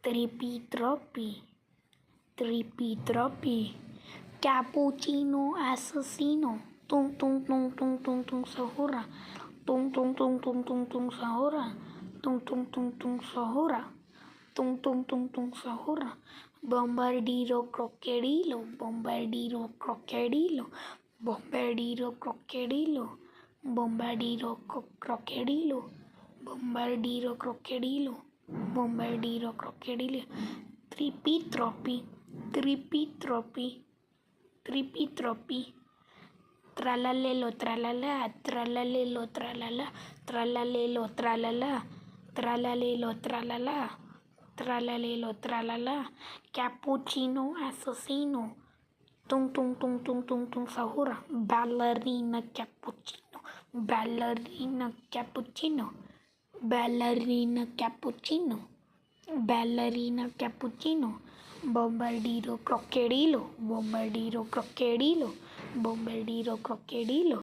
Trippy Troppy, Trippy Troppy, Cappuccino Assassino, Tung Tung Tung Tung Tung Tung Sahura, Tung Tung Tung Tung Tung Tung Sahura, Tung Tung Tung Tung Sahura, Tung Tung Tung Tung Sahura, Bombardiro Crocodilo, Bombardiro Crocodilo, Bombardiro Crocodilo, Bombardiro Crocodilo, Bombardiro Crocodilo, Bombardiro Crocodilo, Trippy Troppy, Trippy Troppy, Trippy Troppy, Tralalelo tralala, tralalelo tralala, tralalelo tralala, tralalelo tralala, tralalelo tralala, Cappuccino Assassino, tung tung tung tung tung tung Sahura, Ballerina Cappuccino, Ballerina Cappuccino, Ballerina Cappuccino, Ballerina Cappuccino, Bombardiro Crocodilo, Bombardiro Crocodilo, Bombardiro Crocodilo.